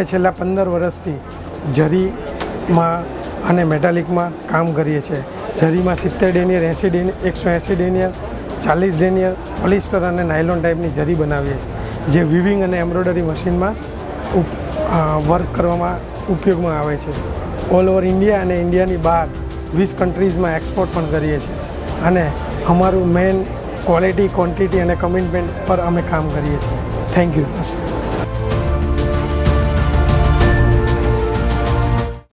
અમે છેલ્લા 15 વર્ષથી જરીમાં અને મેટાલિકમાં કામ કરીએ છીએ. જરીમાં 70 ડેનિયર, 80 ડેનિયર, 180 ડેનિયર, 40 ડેનિયર, પોલિસ્ટર અને નાયલોન ટાઈપની જરી બનાવીએ છીએ, જે વિવિંગ અને એમ્બ્રોઇડરી મશીનમાં વર્ક કરવામાં ઉપયોગમાં આવે છે. ઓલ ઓવર ઇન્ડિયા અને ઇન્ડિયાની બહાર 20 કન્ટ્રીઝમાં એક્સપોર્ટ પણ કરીએ છીએ. અને અમારું મેઇન ક્વોલિટી, ક્વોન્ટિટી અને કમિટમેન્ટ પર અમે કામ કરીએ છીએ. Thank you.